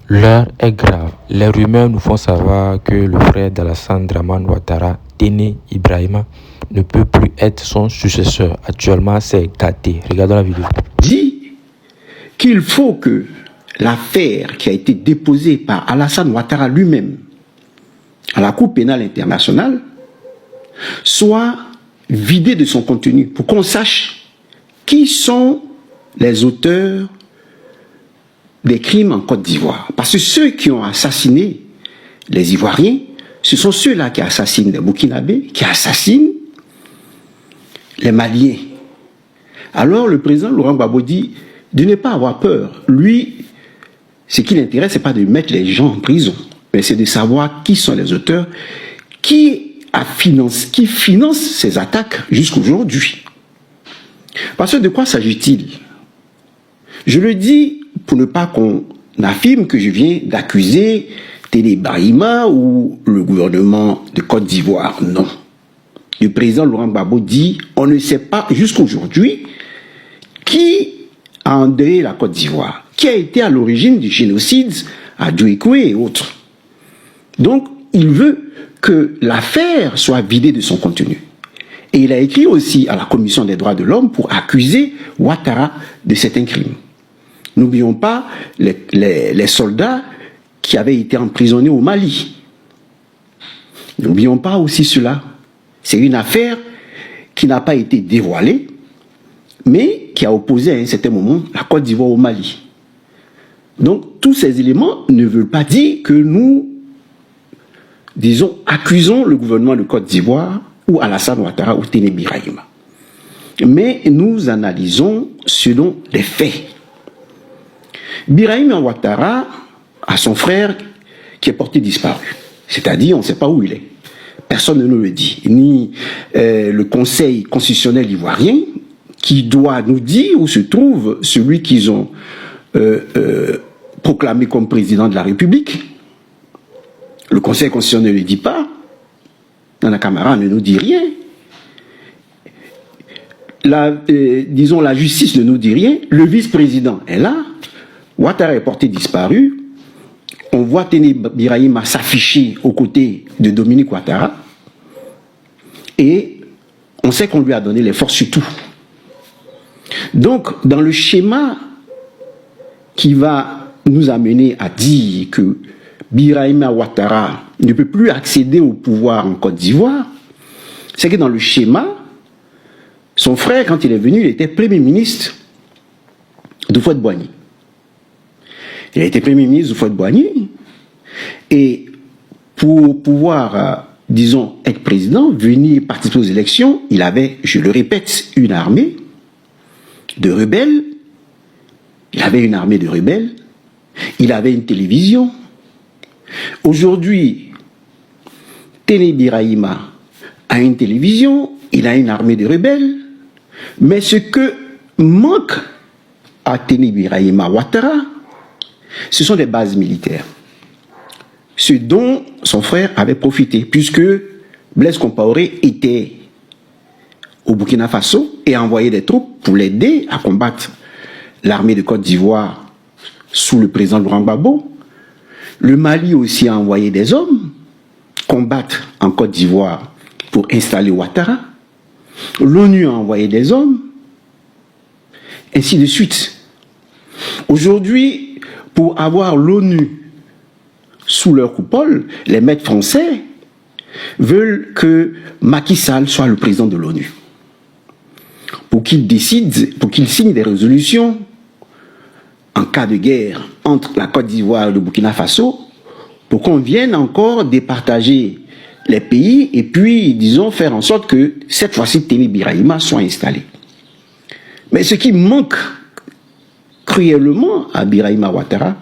L'heure est grave. Les rumeurs nous font savoir que le frère d'Alassane Dramane Ouattara, Téné Ibrahima, ne peut plus être son successeur. Actuellement, c'est gâté. Regardons la vidéo. Dit qu'il faut que l'affaire qui a été déposée par Alassane Ouattara lui-même à la Cour pénale internationale soit vidée de son contenu pour qu'on sache qui sont les auteurs des crimes en Côte d'Ivoire. Parce que ceux qui ont assassiné les Ivoiriens, ce sont ceux-là qui assassinent les Burkinabés, qui assassinent les Maliens. Alors le président Laurent Gbagbo dit de ne pas avoir peur. Lui, ce qui l'intéresse, ce n'est pas de mettre les gens en prison, mais c'est de savoir qui sont les auteurs, qui finance ces attaques jusqu'aujourd'hui. Parce que de quoi s'agit-il? Je le dis pour ne pas qu'on affirme que je viens d'accuser Téné Ibrahima ou le gouvernement de Côte d'Ivoire. Non. Le président Laurent Gbagbo dit on ne sait pas jusqu'aujourd'hui qui a endeuillé la Côte d'Ivoire, qui a été à l'origine du génocide à Djoekoué et autres. Donc, il veut que l'affaire soit vidée de son contenu. Et il a écrit aussi à la Commission des droits de l'homme pour accuser Ouattara de certains crimes. N'oublions pas les soldats qui avaient été emprisonnés au Mali. N'oublions pas aussi cela. C'est une affaire qui n'a pas été dévoilée, mais qui a opposé à un certain moment la Côte d'Ivoire au Mali. Donc, tous ces éléments ne veulent pas dire que nous, disons, accusons le gouvernement de Côte d'Ivoire ou Alassane Ouattara ou Téné Ibrahima. Mais nous analysons selon les faits. Birahim Ouattara a son frère qui est porté disparu. C'est-à-dire, on ne sait pas où il est. Personne ne nous le dit. Ni le Conseil constitutionnel ivoirien, qui doit nous dire où se trouve celui qu'ils ont proclamé comme président de la République. Le Conseil constitutionnel ne le dit pas. Nana Camara ne nous dit rien. Disons, la justice ne nous dit rien. Le vice-président est là. Ouattara est porté disparu. On voit Téné Ibrahima s'afficher aux côtés de Dominique Ouattara. Et on sait qu'on lui a donné les forces sur tout. Donc, dans le schéma qui va nous amener à dire que Birahim Ouattara ne peut plus accéder au pouvoir en Côte d'Ivoire, c'est que dans le schéma, son frère, quand il est venu, il était Premier ministre d'Houphouët-Boigny. Il a été Premier ministre d'Houphouët-Boigny. Et pour pouvoir, disons, être président, venir participer aux élections, il avait, je le répète, une armée de rebelles. Il avait une armée de rebelles. Il avait une télévision. Aujourd'hui, Téné Ibrahima a une télévision, il a une armée de rebelles. Mais ce que manque à Téné Ibrahima Ouattara, ce sont des bases militaires. Ce dont son frère avait profité, puisque Blaise Compaoré était au Burkina Faso et a envoyé des troupes pour l'aider à combattre l'armée de Côte d'Ivoire sous le président Laurent Gbagbo. Le Mali aussi a envoyé des hommes combattre en Côte d'Ivoire pour installer Ouattara. L'ONU a envoyé des hommes, ainsi de suite. Aujourd'hui, pour avoir l'ONU sous leur coupole, les maîtres français veulent que Macky Sall soit le président de l'ONU. Pour qu'il décide, pour qu'il signe des résolutions en cas de guerre entre la Côte d'Ivoire et le Burkina Faso, pour qu'on vienne encore départager les pays et puis, disons, faire en sorte que cette fois-ci, Téné Ibrahima soit installé. Mais ce qui manque cruellement à Birahim Ouattara,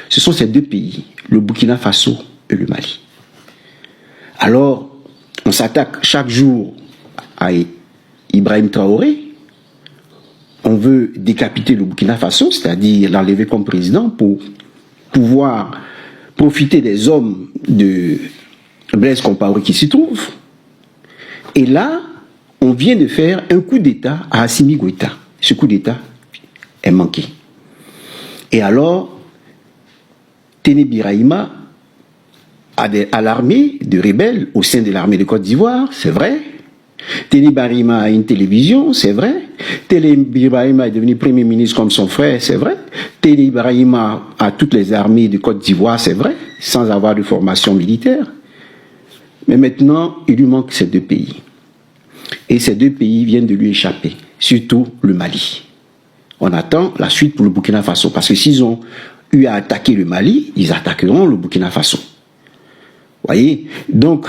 ce sont ces deux pays, le Burkina Faso et le Mali. Alors, on s'attaque chaque jour à Ibrahim Traoré. On veut décapiter le Burkina Faso, c'est-à-dire l'enlever comme président pour pouvoir profiter des hommes de Blaise Compaoré qui s'y trouvent. Et là, on vient de faire un coup d'État à Assimi Goïta. Ce coup d'État est manqué. Et alors, Téné Birahima à l'armée de rebelles au sein de l'armée de Côte d'Ivoire, c'est vrai. Téné Birahima a une télévision, c'est vrai. Téné Birahima est devenu premier ministre comme son frère, c'est vrai. Téné Birahima a toutes les armées de Côte d'Ivoire, c'est vrai, sans avoir de formation militaire. Mais maintenant, il lui manque ces deux pays. Et ces deux pays viennent de lui échapper, surtout le Mali. On attend la suite pour le Burkina Faso, parce que s'ils ont eu à attaquer le Mali, ils attaqueront le Burkina Faso. Voyez? Donc,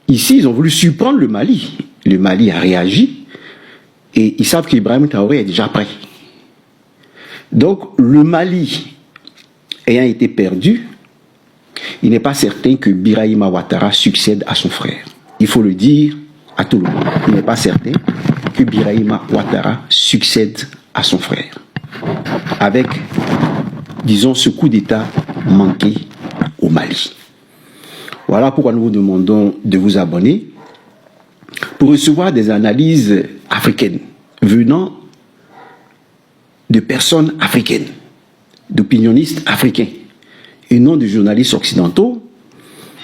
ici, ils ont voulu surprendre le Mali. Le Mali a réagi, et ils savent qu'Ibrahim Traoré est déjà prêt. Donc, le Mali ayant été perdu, il n'est pas certain que Birahima Ouattara succède à son frère. Il faut le dire à tout le monde. Il n'est pas certain que Birahima Ouattara succède à son frère. Avec, disons, ce coup d'État manqué au Mali. Voilà pourquoi nous vous demandons de vous abonner pour recevoir des analyses africaines venant de personnes africaines, d'opinionnistes africains, et non de journalistes occidentaux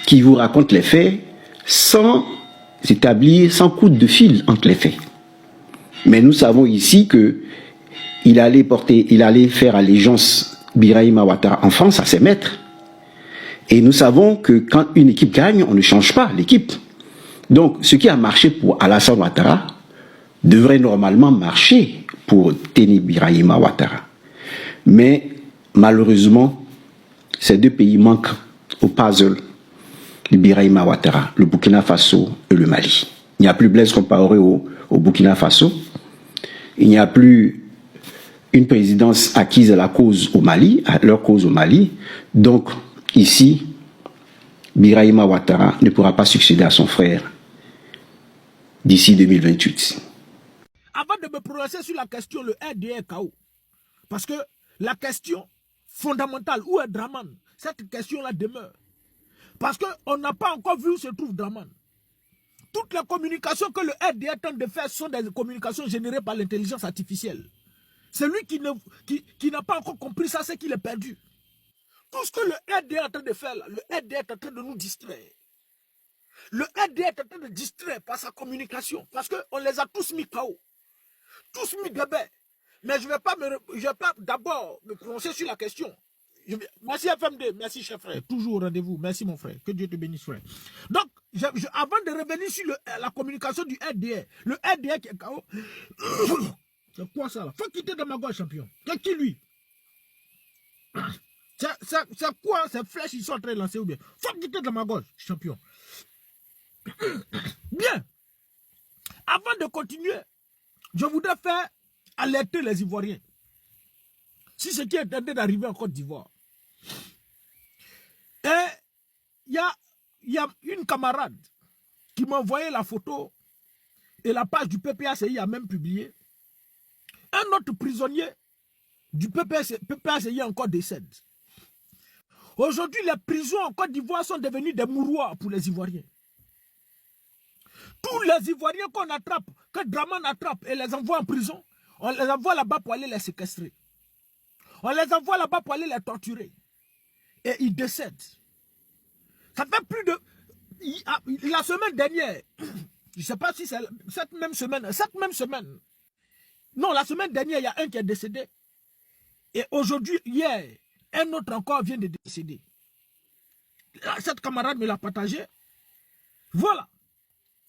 qui vous racontent les faits sans établir, sans coup de fil entre les faits. Mais nous savons ici que il allait faire allégeance Birahima Ouattara en France à ses maîtres. Et nous savons que quand une équipe gagne, on ne change pas l'équipe. Donc, ce qui a marché pour Alassane Ouattara devrait normalement marcher pour Téné Birahima Ouattara. Mais malheureusement, ces deux pays manquent au puzzle, le Birahima Ouattara, le Burkina Faso et le Mali. Il n'y a plus Blaise Compaoré au Burkina Faso. Il n'y a plus une présidence acquise à la cause au Mali, à leur cause au Mali. Donc, ici, Birahima Ouattara ne pourra pas succéder à son frère d'ici 2028. Avant de me prononcer sur la question, le RDR KO, parce que la question fondamentale, où est Draman? Cette question-là demeure. Parce qu'on n'a pas encore vu où se trouve Draman. Toutes les communications que le RDR tente de faire sont des communications générées par l'intelligence artificielle. Celui qui n'a pas encore compris ça, c'est qu'il est perdu. Tout ce que le RDR est en train de faire, là, le RDR est en train de nous distraire. Le RDR est en train de distraire par sa communication. Parce qu'on les a tous mis KO. Tous mis bébé. Mais je ne vais pas d'abord me prononcer sur la question. Merci FMD, merci chef frère. Toujours au rendez-vous. Merci mon frère. Que Dieu te bénisse frère. Donc, avant de revenir sur la communication du RDR, le RDR qui est KO, c'est quoi ça là? Faut quitter de ma gauche champion. C'est qui lui? C'est quoi ces flèches ils sont en train de lancer ou bien? Faut quitter de ma gauche champion. Bien. Avant de continuer, je voudrais faire alerter les Ivoiriens. Si ce qui est en train d'arriver en Côte d'Ivoire. Et il y a une camarade qui m'a envoyé la photo et la page du PPACI a même publié. Un autre prisonnier du PPACI encore décède. Aujourd'hui, les prisons en Côte d'Ivoire sont devenues des mouroirs pour les Ivoiriens. Tous les Ivoiriens qu'on attrape, que Draman attrape et les envoie en prison, on les envoie là-bas pour aller les séquestrer. On les envoie là-bas pour aller les torturer. Et ils décèdent. Ça fait plus de... La semaine dernière, je ne sais pas si c'est cette même semaine. Non, la semaine dernière, il y a un qui est décédé. Et aujourd'hui, hier, un autre encore vient de décéder. Cette camarade me l'a partagé. Voilà.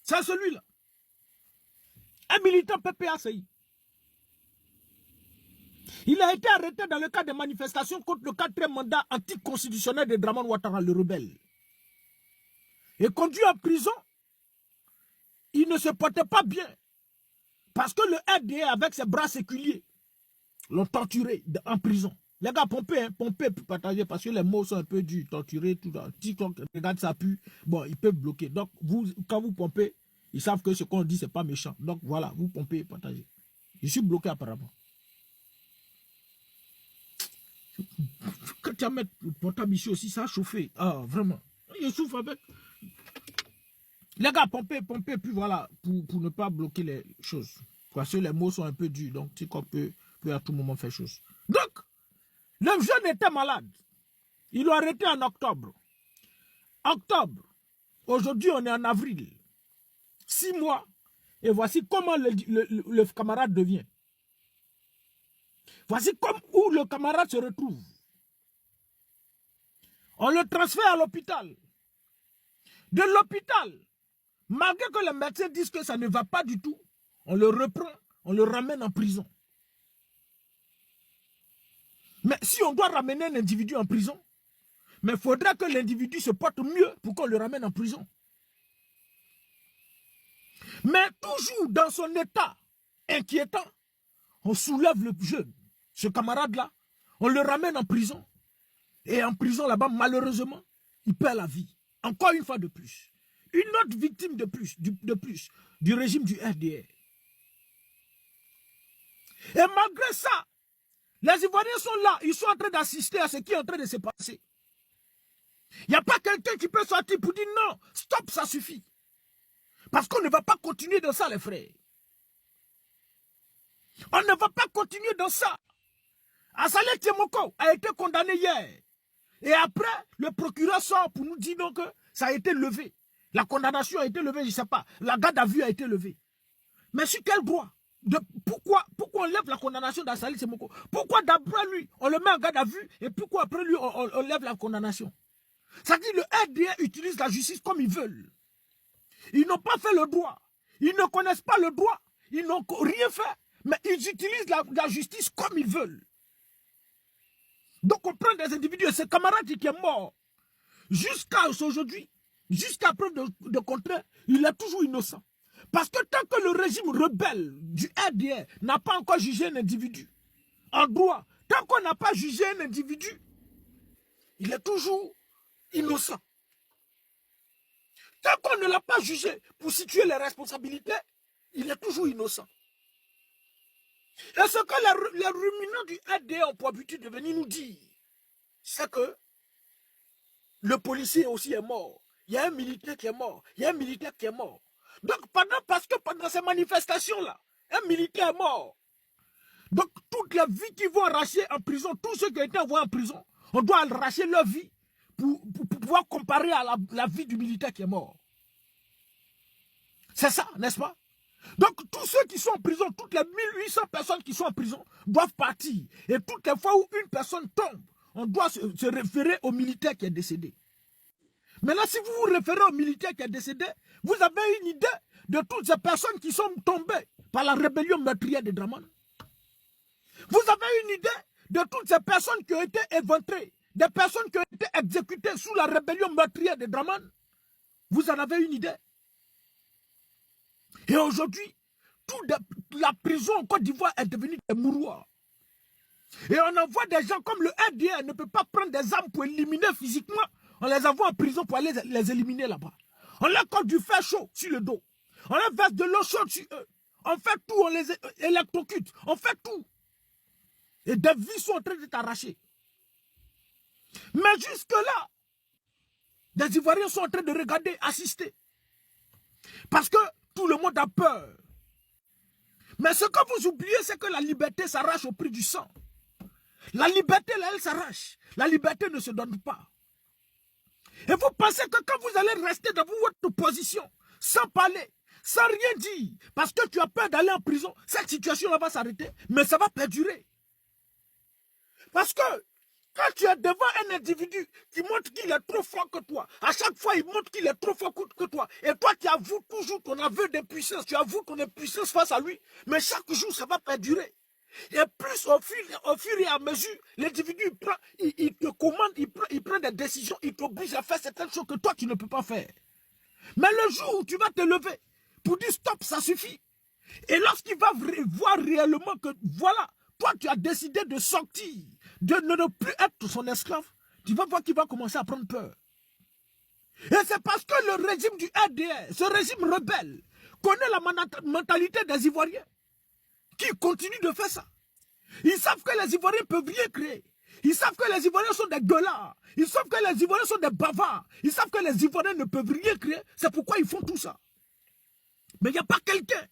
C'est celui-là. Un militant PPACI. Il a été arrêté dans le cadre des manifestations contre le 4e mandat anticonstitutionnel de Draman Ouattara, le rebelle. Et conduit en prison, il ne se portait pas bien. Parce que le RDA, avec ses bras séculiers, l'ont torturé en prison. Les gars, pompez, partagez, parce que les mots sont un peu durs, torturer, tout ça. Si on regarde ça pue, bon, ils peuvent bloquer. Donc, quand vous pompez, ils savent que ce qu'on dit, c'est pas méchant. Donc, voilà, vous pompez, partagez. Je suis bloqué apparemment. Quand tu as mis le portable ici aussi, ça a chauffé. Ah, vraiment. Je souffre avec. Les gars, pompez, puis voilà, pour ne pas bloquer les choses. Parce que les mots sont un peu durs, donc tu peut à tout moment faire chose. Donc, le jeune était malade. Ils l'ont arrêté en octobre. Octobre. Aujourd'hui, on est en avril. 6 mois. Et voici comment le camarade devient. Voici où le camarade se retrouve. On le transfère à l'hôpital. De l'hôpital, malgré que les médecins disent que ça ne va pas du tout, on le reprend, on le ramène en prison. Mais si on doit ramener un individu en prison, mais il faudra que l'individu se porte mieux pour qu'on le ramène en prison. Mais toujours dans son état inquiétant, on soulève le jeune, ce camarade-là, on le ramène en prison. Et en prison là-bas, malheureusement, il perd la vie. Encore une fois de plus. Une autre victime de plus du régime du RDR. Et malgré ça, les Ivoiriens sont là, ils sont en train d'assister à ce qui est en train de se passer. Il n'y a pas quelqu'un qui peut sortir pour dire non, stop, ça suffit. Parce qu'on ne va pas continuer dans ça, les frères. On ne va pas continuer dans ça. Assalé Tiemoko a été condamné hier. Et après, le procureur sort pour nous dire donc que ça a été levé. La condamnation a été levée, je ne sais pas. La garde à vue a été levée. Mais sur quel droit? Pourquoi on lève la condamnation d'Assalé Tiemoko? Pourquoi d'après lui, on le met en garde à vue et pourquoi après lui, on lève la condamnation? Ça dit le RDR utilise la justice comme ils veulent. Ils n'ont pas fait le droit. Ils ne connaissent pas le droit. Ils n'ont rien fait. Mais ils utilisent la justice comme ils veulent. Donc on prend des individus, et ce camarade qui est mort, jusqu'à aujourd'hui, jusqu'à preuve de contraire, il est toujours innocent. Parce que tant que le régime rebelle du RDR n'a pas encore jugé un individu en droit, tant qu'on n'a pas jugé un individu, il est toujours innocent. Tant qu'on ne l'a pas jugé pour situer les responsabilités, il est toujours innocent. Et ce que les ruminants du RDR ont pour habitude de venir nous dire, c'est que le policier aussi est mort. Il y a un militaire qui est mort. Il y a un militaire qui est mort. Donc, parce que pendant ces manifestations-là, un militaire est mort. Donc, toutes les vies qui vont arracher en prison, tous ceux qui ont été envoyés en prison, on doit arracher leur vie pour pouvoir comparer à la vie du militaire qui est mort. C'est ça, n'est-ce pas? Donc, tous ceux qui sont en prison, toutes les 1800 personnes qui sont en prison doivent partir. Et toutes les fois où une personne tombe, on doit se référer au militaire qui est décédé. Maintenant, si vous vous référez au militaire qui est décédé, vous avez une idée de toutes ces personnes qui sont tombées par la rébellion meurtrière de Draman. Vous avez une idée de toutes ces personnes qui ont été éventrées, des personnes qui ont été exécutées sous la rébellion meurtrière de Draman. Vous en avez une idée. Et aujourd'hui, la prison en Côte d'Ivoire est devenue des mouroirs. Et on envoie des gens comme le RDR ne peut pas prendre des armes pour éliminer physiquement. On les envoie en prison pour aller les éliminer là-bas. On leur colle du fer chaud sur le dos. On leur verse de l'eau chaude sur eux. On fait tout, on les électrocute. On fait tout. Et des vies sont en train d'être arrachées. Mais jusque-là, des Ivoiriens sont en train de regarder, assister. Parce que tout le monde a peur. Mais ce que vous oubliez, c'est que la liberté s'arrache au prix du sang. La liberté, là, elle s'arrache. La liberté ne se donne pas. Et vous pensez que quand vous allez rester dans votre position, sans parler, sans rien dire, parce que tu as peur d'aller en prison, cette situation-là va s'arrêter, mais ça va perdurer. Parce que quand tu es devant un individu qui montre qu'il est trop fort que toi, à chaque fois il montre qu'il est trop fort que toi, et toi tu avoues toujours ton aveu d'impuissance, tu avoues ton impuissance face à lui, mais chaque jour ça va perdurer. Et plus au fur et à mesure, l'individu il te commande, il prend des décisions, il t'oblige à faire certaines choses que toi tu ne peux pas faire. Mais le jour où tu vas te lever pour dire stop, ça suffit. Et lorsqu'il va voir réellement que voilà, toi tu as décidé de sortir, de ne plus être son esclave, tu vas voir qu'il va commencer à prendre peur. Et c'est parce que le régime du RDR, ce régime rebelle, connaît la mentalité des Ivoiriens, qui continuent de faire ça. Ils savent que les Ivoiriens ne peuvent rien créer. Ils savent que les Ivoiriens sont des gueulards. Ils savent que les Ivoiriens sont des bavards. Ils savent que les Ivoiriens ne peuvent rien créer. C'est pourquoi ils font tout ça. Mais il n'y a pas quelqu'un,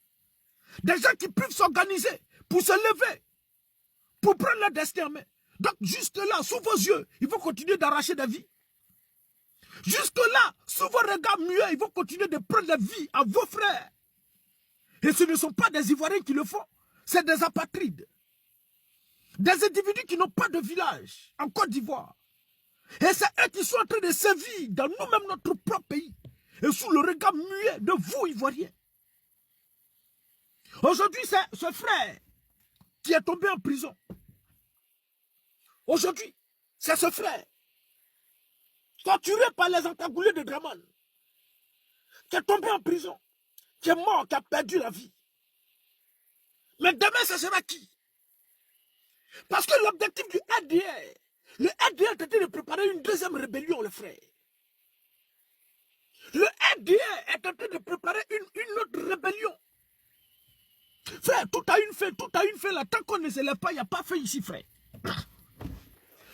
des gens qui peuvent s'organiser pour se lever, pour prendre leur destin en main, Donc jusque-là, sous vos yeux, il faut continuer d'arracher des vies. Jusque-là, sous vos regards muets, ils vont continuer de prendre la vie à vos frères. Et ce ne sont pas des Ivoiriens qui le font, c'est des apatrides. Des individus qui n'ont pas de village en Côte d'Ivoire. Et c'est eux qui sont en train de sévir dans nous-mêmes, notre propre pays. Et sous le regard muet de vous, Ivoiriens. Aujourd'hui, c'est ce frère qui est tombé en prison. Aujourd'hui, c'est ce frère torturé par les encagoulés de Draman, qui est tombé en prison, qui est mort, qui a perdu la vie. Mais demain, ce sera qui? Parce que l'objectif du RDR, le RDR était de préparer une deuxième rébellion, le frère. Le RDR est en train de préparer une autre rébellion. Frère, tout a une fin, tout a une fin là. Tant qu'on ne se lève pas, il n'y a pas fin ici, frère.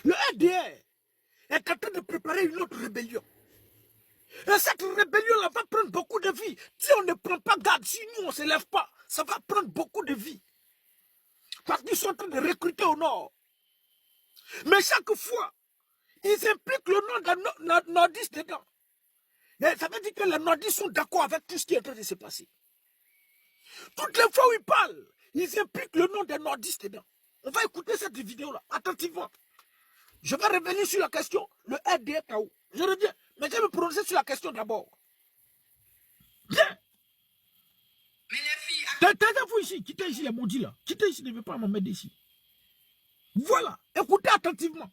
Le RDR est en train de préparer une autre rébellion. Et cette rébellion-là va prendre beaucoup de vie. Si on ne prend pas garde, si nous on ne se lève pas, ça va prendre beaucoup de vie. Parce qu'ils sont en train de recruter au nord. Mais chaque fois, ils impliquent le nom d'un nordiste dedans. Et ça veut dire que les nordistes sont d'accord avec tout ce qui est en train de se passer. Toutes les fois où ils parlent, ils impliquent le nom des nordistes dedans. On va écouter cette vidéo-là, attentivement. Je vais revenir sur la question, le RDR-KO. Je reviens, mais je vais me prononcer sur la question d'abord. Bien. Mais les filles... Taisez-vous ici, quittez ici les maudits là. Quittez ici, ne veut pas m'emmener ici. Voilà, écoutez attentivement.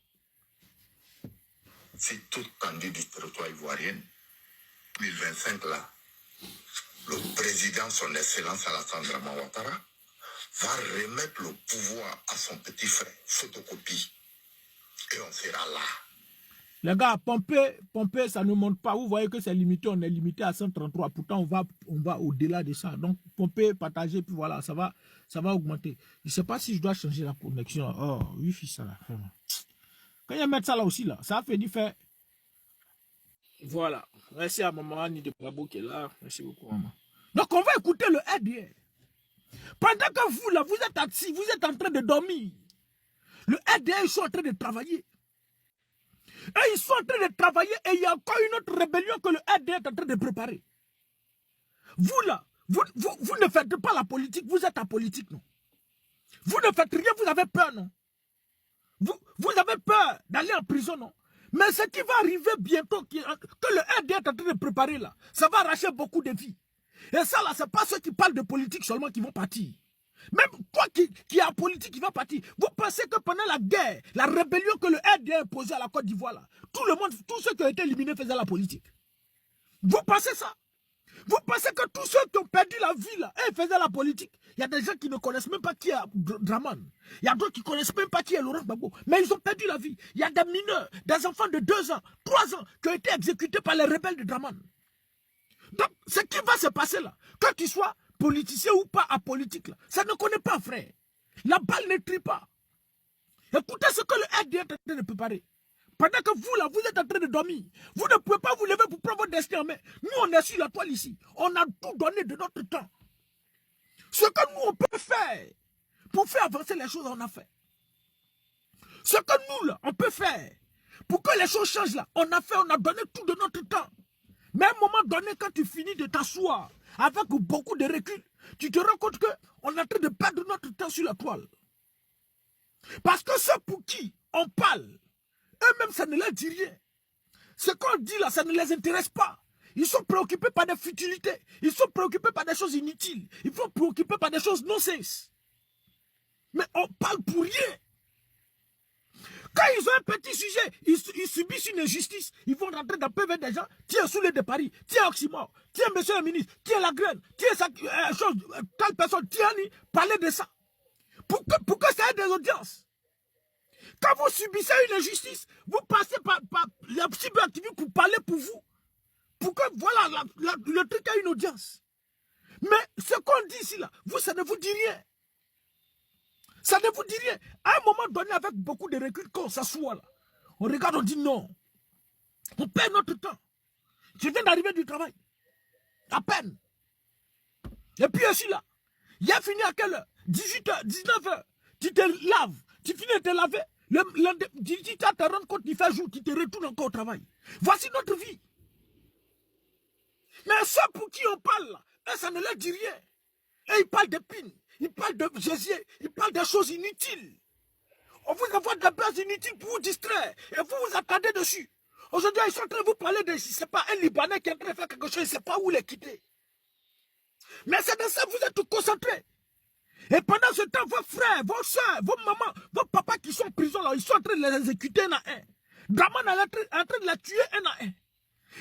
C'est tout tendu du territoire ivoirien. 2025 là, le président, son excellence Alassane Dramane Ouattara, va remettre le pouvoir à son petit frère, photocopie. Et on sera là. Les gars, pomper, ça ne monte pas. Vous voyez que c'est limité, on est limité à 133. Pourtant, on va au-delà de ça. Donc, pomper, partager, puis voilà, ça va augmenter. Je ne sais pas si je dois changer la connexion. Oh, Wi-Fi, ça là. Quand il y a mettre ça là aussi, là, ça a fait du fait. Voilà. Merci à maman Annie de Brabo qui est là. Merci beaucoup, maman. Donc, on va écouter le RDR. Pendant que vous, là, vous êtes assis, vous êtes en train de dormir. Le RDR, ils sont en train de travailler. Et ils sont en train de travailler et il y a encore une autre rébellion que le RDR est en train de préparer. Vous, là, vous ne faites pas la politique, vous êtes apolitique, non? Vous ne faites rien, vous avez peur, non? Vous avez peur d'aller en prison, non? Mais ce qui va arriver bientôt, que le RDR est en train de préparer là, ça va arracher beaucoup de vies. Et ça là, c'est pas ceux qui parlent de politique seulement qui vont partir. Même toi qui est en politique, qui va partir. Vous pensez que pendant la guerre, la rébellion que le RDR imposait à la Côte d'Ivoire là, tout le monde, tous ceux qui ont été éliminés faisaient la politique. Vous pensez ça? Vous pensez que tous ceux qui ont perdu la vie là, ils faisaient la politique? Il y a des gens qui ne connaissent même pas qui est Dramane. Il y a d'autres qui ne connaissent même pas qui est Laurent Gbagbo. Mais ils ont perdu la vie. Il y a des mineurs, des enfants de 2 ans, 3 ans qui ont été exécutés par les rebelles de Dramane. Donc, ce qui va se passer là, que tu sois politicien ou pas apolitique, là, ça ne connaît pas, frère. La balle ne trie pas. Écoutez ce que le RDR est en train de préparer. Pendant que vous, là, vous êtes en train de dormir, vous ne pouvez pas vous lever pour prendre votre destin en main. Nous, on est sur la toile ici. On a tout donné de notre temps. Ce que nous, on peut faire pour faire avancer les choses, on a fait. Ce que nous, là, on peut faire pour que les choses changent, là, on a fait, on a donné tout de notre temps. Mais à un moment donné, quand tu finis de t'asseoir avec beaucoup de recul, tu te rends compte qu'on est en train de perdre notre temps sur la toile. Parce que ceux pour qui on parle, eux-mêmes, ça ne leur dit rien. Ce qu'on dit là, ça ne les intéresse pas. Ils sont préoccupés par des futilités. Ils sont préoccupés par des choses inutiles. Ils sont préoccupés par des choses non-sens. Mais on parle pour rien. Quand ils ont un petit sujet, ils subissent une injustice. Ils vont rentrer dans PV des gens. Tiens, Soulé de Paris. Tiens, Oxymore. Tiens, monsieur le ministre. Tiens, la graine. Tiens, telle personne. Tiens, parlez de ça. Pour que ça ait des audiences. Quand vous subissez une injustice, vous passez par la cyberactivité pour parler pour vous. Pour que, voilà, le truc ait une audience. Mais ce qu'on dit ici, là, vous, ça ne vous dit rien. Ça ne vous dit rien. À un moment donné, avec beaucoup de recul, quand on s'assoit là, on regarde, on dit non. On perd notre temps. Je viens d'arriver du travail. À peine. Et puis aussi là, il a fini à quelle heure? 18h, 19h. Tu te laves. Tu finis de te laver. Le dictateur te rend compte, il fait jour, tu te retournes encore au travail. Voici notre vie. Mais ceux pour qui on parle, là, ça ne leur dit rien. Et ils parlent d'épines, ils parlent de Jésus, ils parlent de choses inutiles. On vous envoie des bases inutiles pour vous distraire. Et vous vous attendez dessus. Aujourd'hui, ils sont en train de vous parler de... C'est pas un Libanais qui est en train de faire quelque chose, il ne sait pas où les quitter. Mais c'est de ça que vous êtes concentrés. Et pendant ce temps, vos frères, vos soeurs, vos mamans, vos papas qui sont en prison, là, ils sont en train de les exécuter un à un. Draman est en train de les tuer un à un.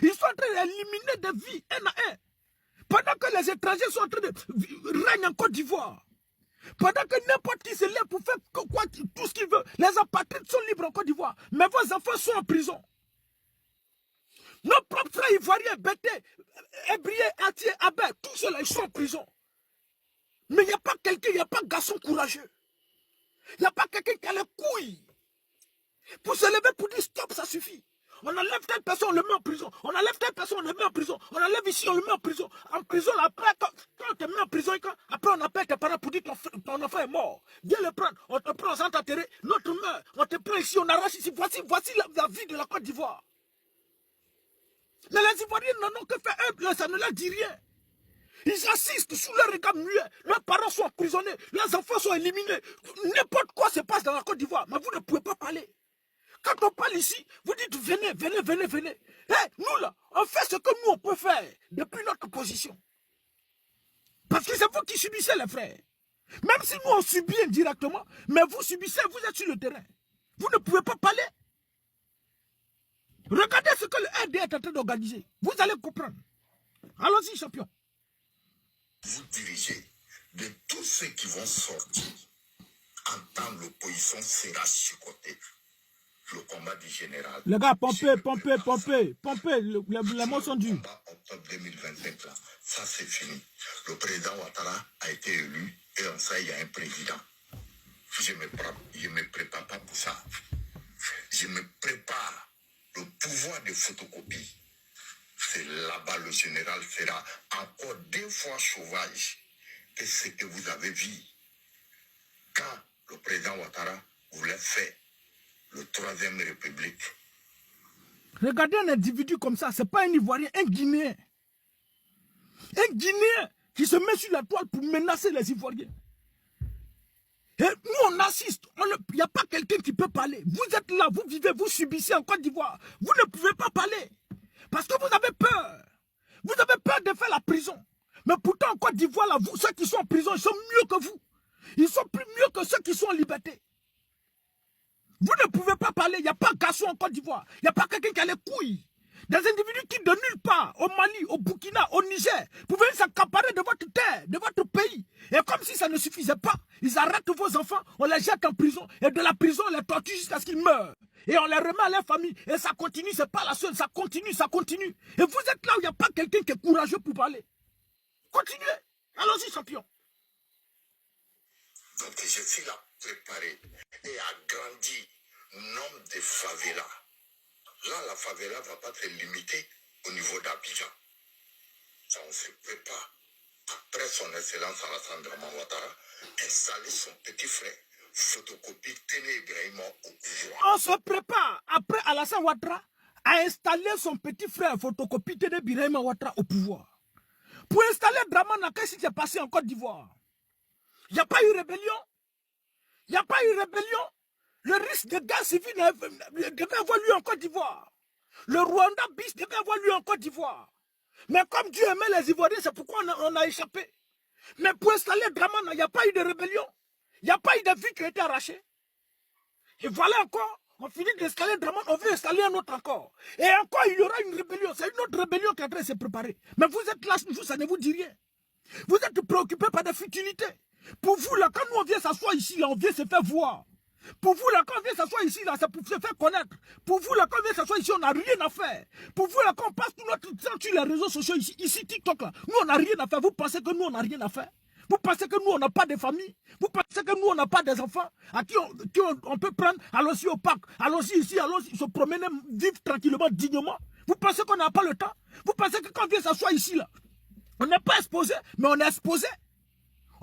Ils sont en train d'éliminer des vies un à un. Pendant que les étrangers sont en train de régner en Côte d'Ivoire. Pendant que n'importe qui se lève pour faire quoi, tout ce qu'il veut. Les apatrides sont libres en Côte d'Ivoire. Mais vos enfants sont en prison. Nos propres frères ivoiriens, Bété, Ébrié, Atié, Abel, tous ceux-là, ils sont en prison. Mais il n'y a pas quelqu'un, il n'y a pas un garçon courageux. Il n'y a pas quelqu'un qui a les couilles. Pour se lever, pour dire stop, ça suffit. On enlève telle personne, on le met en prison. On enlève telle personne, on le met en prison. On enlève ici, on le met en prison. En prison, après, quand on te met en prison, après on appelle tes parents pour dire que ton enfant est mort. Viens le prendre, on te prend sans t'enterrer. Notre meurt, on te prend ici, on arrache ici. Voici la vie de la Côte d'Ivoire. Mais les Ivoiriens n'en ont que fait un, ça ne leur dit rien. Ils assistent sous leur regard muet. Leurs parents sont emprisonnés. Leurs enfants sont éliminés. N'importe quoi se passe dans la Côte d'Ivoire. Mais vous ne pouvez pas parler. Quand on parle ici, vous dites venez, venez, venez, venez. Hey, nous là, on fait ce que nous on peut faire depuis notre position. Parce que c'est vous qui subissez les frères. Même si nous on subit indirectement, mais vous subissez, vous êtes sur le terrain. Vous ne pouvez pas parler. Regardez ce que le RD est en train d'organiser. Vous allez comprendre. Allons-y, champion. Vous dirigez de tous ceux qui vont sortir en temps l'opposition sera chicotée. Le combat du général. Les gars, pompez, les mots sont durs. Le combat octobre 2025, là, ça c'est fini. Le président Ouattara a été élu et on sait il y a un président. Je me prépare pas pour ça. Je me prépare. Le pouvoir de photocopie, c'est là-bas le général sera encore 2 fois sauvage que ce que vous avez vu quand le président Ouattara voulait faire le 3e République. Regardez un individu comme ça, c'est pas un Ivoirien, un Guinéen. Un Guinéen qui se met sur la toile pour menacer les Ivoiriens. Et nous on assiste, il n'y a pas quelqu'un qui peut parler. Vous êtes là, vous vivez, vous subissez en Côte d'Ivoire. Vous ne pouvez pas parler. Parce que vous avez peur. Vous avez peur de faire la prison. Mais pourtant en Côte d'Ivoire, là, ceux qui sont en prison, ils sont mieux que vous. Ils sont plus mieux que ceux qui sont en liberté. Vous ne pouvez pas parler, il n'y a pas de garçon en Côte d'Ivoire. Il n'y a pas quelqu'un qui a les couilles. Des individus qui de nulle part, au Mali, au Burkina, au Niger, pouvaient s'accaparer de votre terre, de votre pays. Et comme si ça ne suffisait pas, ils arrêtent vos enfants, on les jette en prison, et de la prison, on les torture jusqu'à ce qu'ils meurent. Et on les remet à leur famille, et ça continue, c'est pas la seule, ça continue, ça continue. Et vous êtes là où il n'y a pas quelqu'un qui est courageux pour parler. Continuez, allons-y, champion. Donc je suis là préparé et agrandi nombre de favelas. Là, la favela ne va pas être limitée au niveau d'Abidjan. Ça, on se prépare. Après son excellence Alassane Draman Ouattara, installer son petit frère, photocopie Téné Ibrahima au pouvoir. On se prépare, après Alassane Ouattara, à installer son petit frère, photocopie Téné Ibrahima Ouattara au pouvoir. Pour installer Dramana, qu'est-ce qui s'est passé en Côte d'Ivoire? Il n'y a pas eu rébellion. Il n'y a pas eu rébellion. Le risque de guerre civile devait avoir lieu en Côte d'Ivoire. Le Rwanda bis devait avoir lieu en Côte d'Ivoire. Mais comme Dieu aimait les Ivoiriens, c'est pourquoi on a échappé. Mais pour installer Dramana, il n'y a pas eu de rébellion. Il n'y a pas eu de vie qui a été arrachée. Et voilà encore, on finit d'installer Dramana, on veut installer un autre encore. Et encore, il y aura une rébellion. C'est une autre rébellion qui est en train de se préparer. Mais vous êtes là, vous, ça ne vous dit rien. Vous êtes préoccupés par des futilités. Pour vous, là, quand nous on vient s'asseoir ici, là, on vient se faire voir. Pour vous, là, quand on vient s'asseoir ici, là, c'est pour se faire connaître. Pour vous, là, quand on vient s'asseoir ici, on n'a rien à faire. Pour vous, là, quand on passe tout notre temps sur les réseaux sociaux ici, TikTok, là, nous, on n'a rien à faire. Vous pensez que nous, on n'a rien à faire? Vous pensez que nous, on n'a pas de famille? Vous pensez que nous, on n'a pas des enfants à qui on peut prendre? Allons-y au parc, allons-y ici, allons-y se promener, vivre tranquillement, dignement. Vous pensez qu'on n'a pas le temps? Vous pensez que quand on vient s'asseoir ici, là, on n'est pas exposé, mais on est exposé.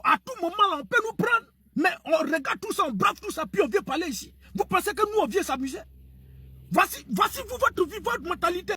À tout moment, là, on peut nous prendre. Mais on regarde tout ça, on brave tout ça, puis on vient parler ici. Vous pensez que nous, on vient s'amuser? Voici vous, votre vie, votre mentalité.